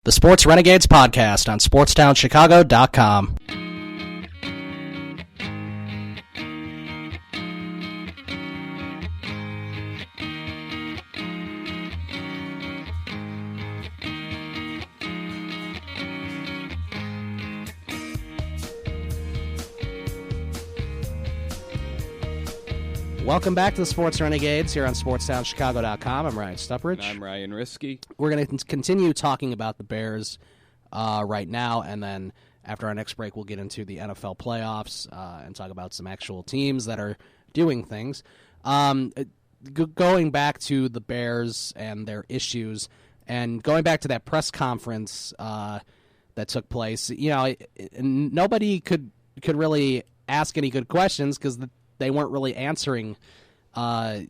The Sports Renegades podcast on SportsTownChicago.com. Welcome back to the Sports Renegades here on SportsTownChicago.com. I'm Ryan Stuprich. And I'm Ryan Risky. We're going to continue talking about the Bears right now, and then after our next break, we'll get into the NFL playoffs and talk about some actual teams that are doing things. Going back to the Bears and their issues, and going back to that press conference that took place, nobody could really ask any good questions because they weren't really answering, anything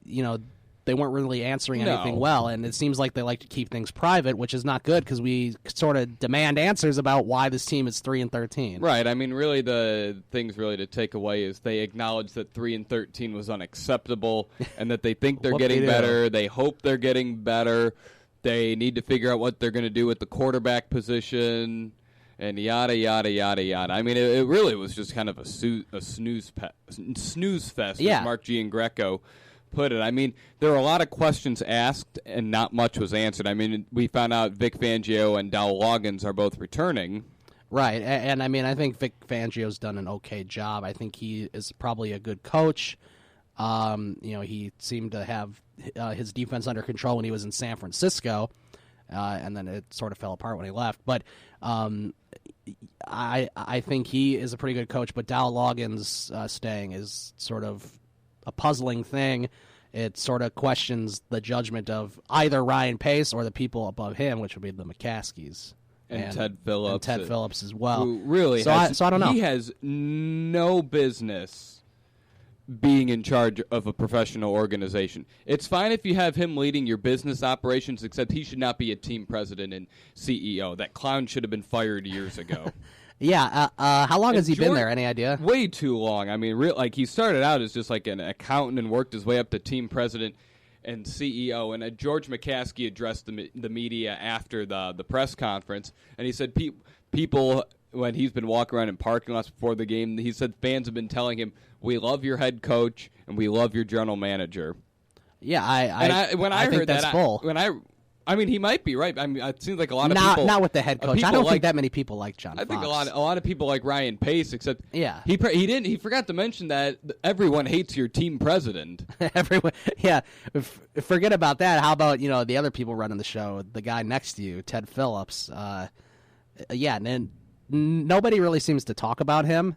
well, and it seems like they like to keep things private, which is not good because we sort of demand answers about why this team is 3-13. Right. I mean, really, the things really to take away is they acknowledge that 3-13 was unacceptable, and that they think they're getting better. They hope they're getting better. They need to figure out what they're going to do with the quarterback position. And yada, yada, yada, yada. I mean, it really was just kind of a snooze fest, as Mark Giangreco put it. I mean, there were a lot of questions asked, and not much was answered. I mean, we found out Vic Fangio and Dow Loggins are both returning. Right, and I mean, I think Vic Fangio's done an okay job. I think he is probably a good coach. He seemed to have his defense under control when he was in San Francisco. And then it sort of fell apart when he left. But I think he is a pretty good coach, but Dow Loggins staying is sort of a puzzling thing. It sort of questions the judgment of either Ryan Pace or the people above him, which would be the McCaskies. And Ted Phillips. And Ted Phillips as well. Who really so I don't know. He has no business being in charge of a professional organization. It's fine if you have him leading your business operations, except he should not be a team president and CEO. That clown should have been fired years ago. Yeah. How long has he been there? Any idea? Way too long. I mean, he started out as just like an accountant and worked his way up to team president and CEO. And George McCaskey addressed the media after the press conference, and he said people, when he's been walking around in parking lots before the game, he said fans have been telling him, "We love your head coach and we love your general manager." Yeah, I think that's bull. I mean, he might be right. I mean, it seems like a lot of people. Not with the head coach. I don't think that many people like John Fox. I think a lot of people like Ryan Pace, except he forgot to mention that everyone hates your team president. Everyone, yeah. Forget about that. How about the other people running the show? The guy next to you, Ted Phillips. And nobody really seems to talk about him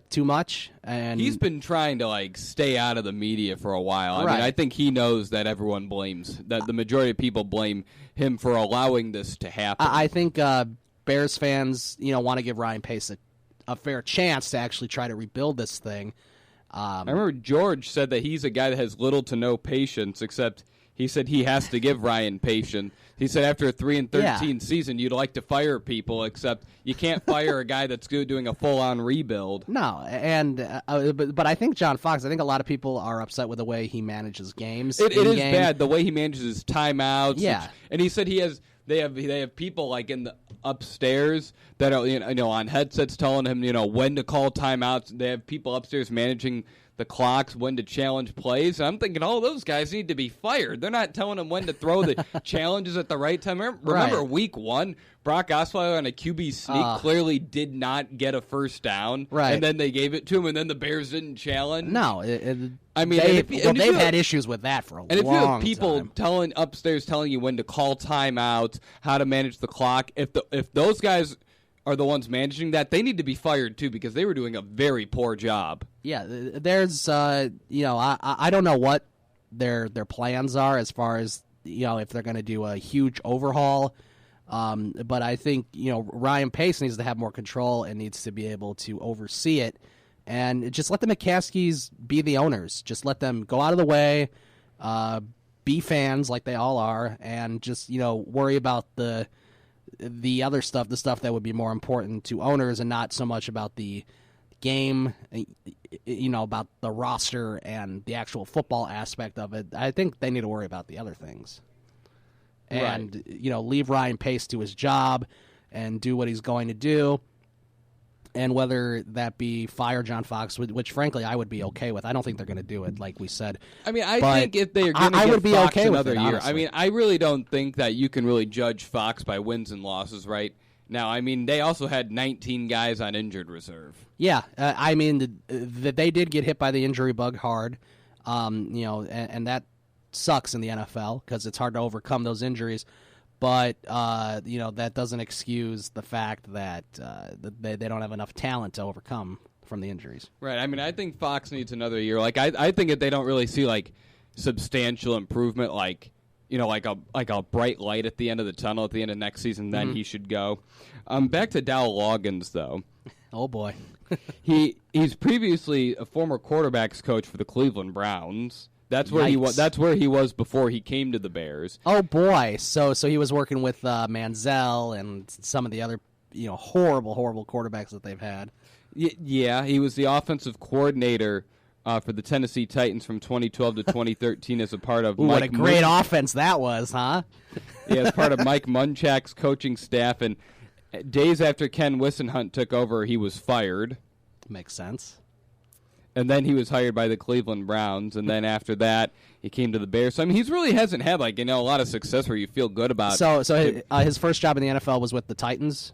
too much, and he's been trying to stay out of the media for a while. I mean, I think he knows that everyone that the majority of people blame him for allowing this to happen. I think Bears fans, want to give Ryan Pace a fair chance to actually try to rebuild this thing. I remember George said that he's a guy that has little to no patience, except he said he has to give Ryan patience. He said after a 3-13 season, you'd like to fire people, except you can't fire a guy that's doing a full-on rebuild. No, and but I think John Fox, I think a lot of people are upset with the way he manages games. It is bad, the way he manages his timeouts. Yeah. And he said they have people in the upstairs that are on headsets telling him when to call timeouts. They have people upstairs managing the clocks, when to challenge plays. And I'm thinking, those guys need to be fired. They're not telling them when to throw the challenges at the right time. Remember week 1, Brock Osweiler on a QB sneak clearly did not get a first down. Right. And then they gave it to him, and then the Bears didn't challenge. No. I mean, they've had issues with that for a long time. And if you have people upstairs telling you when to call timeouts, how to manage the clock, if those guys are the ones managing that, they need to be fired too, because they were doing a very poor job. Yeah, there's I don't know what their plans are as far as if they're going to do a huge overhaul, but I think Ryan Pace needs to have more control and needs to be able to oversee it, and just let the McCaskies be the owners. Just let them go out of the way, be fans like they all are, and just worry about the other stuff, the stuff that would be more important to owners, and not so much about the game, about the roster and the actual football aspect of it. I think they need to worry about the other things. and leave Ryan Pace to his job and do what he's going to do. And whether that be fire John Fox, which frankly I would be okay with. I don't think they're going to do it, like we said. I mean, I think if they're going to give Fox another year, honestly. I mean, I really don't think that you can really judge Fox by wins and losses right now. I mean, they also had 19 guys on injured reserve. Yeah, I mean, they did get hit by the injury bug hard, and that sucks in the NFL because it's hard to overcome those injuries. But, that doesn't excuse the fact that they don't have enough talent to overcome from the injuries. Right. I mean, I think Fox needs another year. Like, I think if they don't really see, like, substantial improvement, like a bright light at the end of the tunnel at the end of next season, then he should go. Back to Dow Loggins, though. Oh, boy. He's previously a former quarterbacks coach for the Cleveland Browns. That's where he was. That's where he was before he came to the Bears. Oh boy! So he was working with Manziel and some of the other horrible quarterbacks that they've had. Yeah, he was the offensive coordinator for the Tennessee Titans from 2012 to 2013 as a part of. What a great offense that was, huh? Yeah, as part of Mike Munchak's coaching staff, and days after Ken Whisenhunt took over, he was fired. Makes sense. And then he was hired by the Cleveland Browns, and then after that, he came to the Bears. So, I mean, he really hasn't had, a lot of success where you feel good about. So his first job in the NFL was with the Titans,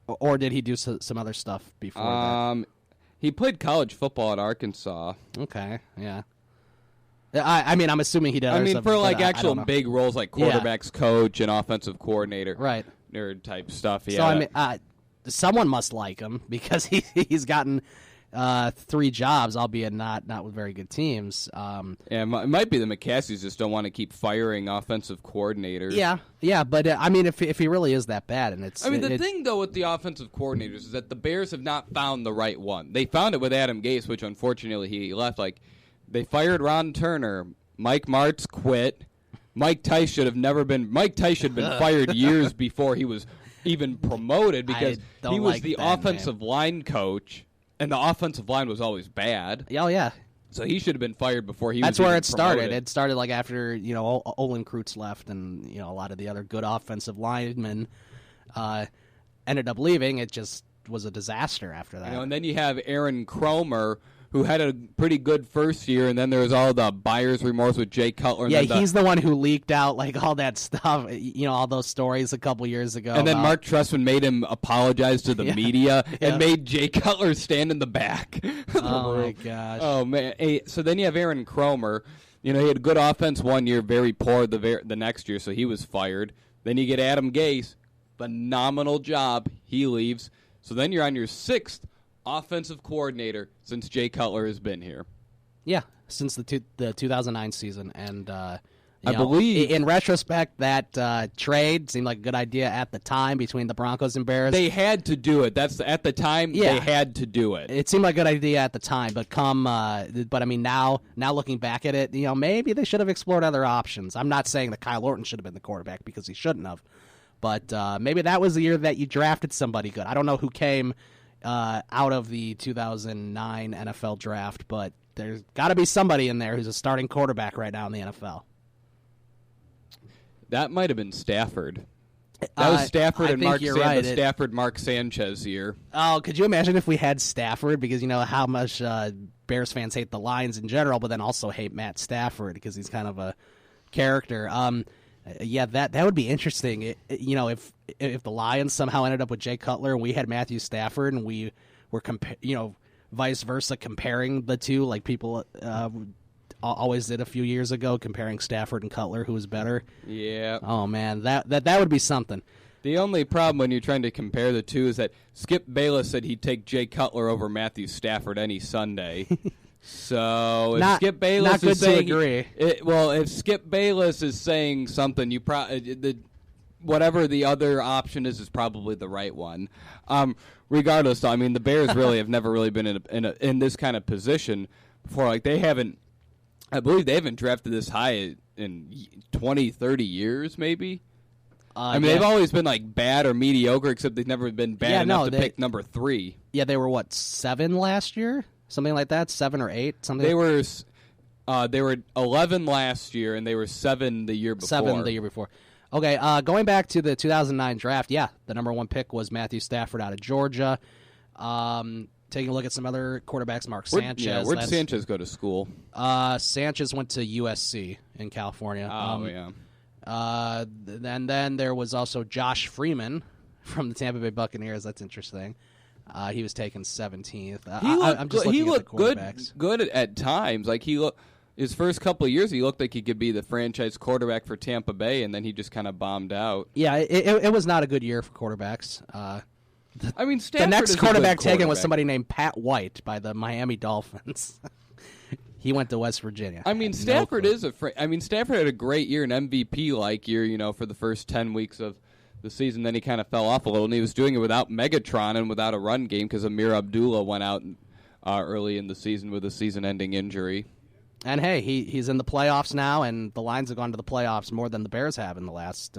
or did he do some other stuff before that? He played college football at Arkansas. Okay, yeah. I mean, I'm assuming he did. I mean, for actual big roles like quarterbacks coach and offensive coordinator, right? Nerd type stuff. Yeah. So I mean, someone must like him because he's gotten 3 jobs, albeit not with very good teams. It might be the McCaskies just don't want to keep firing offensive coordinators. Yeah, but I mean, if he really is that bad, and it's. I mean, the thing though with the offensive coordinators is that the Bears have not found the right one. They found it with Adam Gase, which unfortunately he left. Like, they fired Ron Turner, Mike Martz quit. Mike Tice should have been fired years before he was even promoted because he was the offensive line coach. And the offensive line was always bad. Oh, yeah. So he should have been fired before he was That's where it promoted. started. It started after, Olin Kreutz left and, a lot of the other good offensive linemen ended up leaving. It just was a disaster after that. And then you have Aaron Cromer, who had a pretty good first year, and then there was all the buyer's remorse with Jay Cutler. And he's the one who leaked out all that stuff, all those stories a couple years ago. And then Mark Trestman made him apologize to the media and made Jay Cutler stand in the back. Oh, my gosh. Oh, man. Hey, so then you have Aaron Cromer. He had a good offense one year, very poor the next year, so he was fired. Then you get Adam Gase, phenomenal job. He leaves. So then you're on your 6th offensive coordinator since Jay Cutler has been here. Yeah, since the 2009 season. And I believe, in retrospect, that trade seemed like a good idea at the time between the Broncos and Bears. They had to do it. At the time, they had to do it. It seemed like a good idea at the time, but I mean, now looking back at it, maybe they should have explored other options. I'm not saying that Kyle Orton should have been the quarterback because he shouldn't have, but maybe that was the year that you drafted somebody good. I don't know who came out of the 2009 NFL draft, but there's got to be somebody in there who's a starting quarterback right now in the NFL. That might have been Stafford. That was Stafford and Mark Sanchez. The Stafford-Mark Sanchez year. Oh, could you imagine if we had Stafford? Because how much Bears fans hate the Lions in general, but then also hate Matt Stafford because he's kind of a character. Yeah, that would be interesting. If the Lions somehow ended up with Jay Cutler and we had Matthew Stafford and we were vice versa comparing the two, like people always did a few years ago, comparing Stafford and Cutler, who was better. Yeah. Oh man, that would be something. The only problem when you're trying to compare the two is that Skip Bayless said he'd take Jay Cutler over Matthew Stafford any Sunday. So if Skip Bayless is saying, if Skip Bayless is saying something, you whatever the other option is probably the right one. Regardless, I mean, the Bears really have never really been in this kind of position before. Like I believe they haven't drafted this high in 20, 30 years, maybe. They've always been bad or mediocre, except they've never been bad enough to pick number 3. Yeah, they were 7 last year. Something like that, 7 or 8. Something. They were 11 last year, and they were 7 the year before. Okay, going back to the 2009 draft, yeah, the number 1 pick was Matthew Stafford out of Georgia. Taking a look at some other quarterbacks, Mark Sanchez. Where'd Sanchez go to school? Sanchez went to USC in California. Then there was also Josh Freeman from the Tampa Bay Buccaneers. That's interesting. He was taken 17th. He looked good at times. Like his first couple of years, he looked like he could be the franchise quarterback for Tampa Bay, and then he just kind of bombed out. Yeah, it was not a good year for quarterbacks. Stafford the next quarterback taken was somebody named Pat White by the Miami Dolphins. He went to West Virginia. Stafford Stafford had a great year, an MVP-like year, for the first 10 weeks of the season. Then he kind of fell off a little, and he was doing it without Megatron and without a run game because Amir Abdullah went out early in the season with a season-ending injury. And, hey, he's in the playoffs now, and the Lions have gone to the playoffs more than the Bears have in the last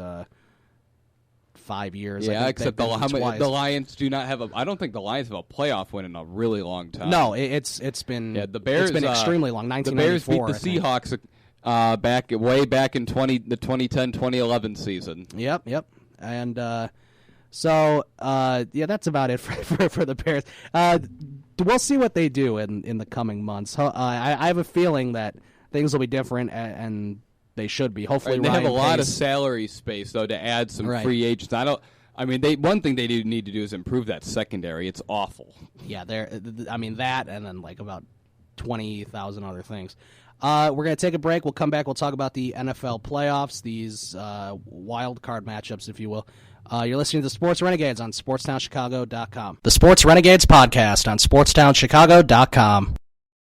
5 years. Yeah, except the Lions do not have I don't think the Lions have a playoff win in a really long time. No, it's been the Bears. It's been extremely long. 1994. The Bears beat the Seahawks way back in the 2010-2011 season. Yep. And so that's about it for the Bears. We'll see what they do in the coming months. I have a feeling that things will be different, and they should be. Hopefully, they have a lot of salary space though to add some free agents. One thing they do need to do is improve that secondary. It's awful. Yeah, that, and then like about 20,000 other things. We're going to take a break. We'll come back. We'll talk about the NFL playoffs, these wild card matchups, if you will. You're listening to the Sports Renegades on SportsTownChicago.com. The Sports Renegades podcast on SportsTownChicago.com.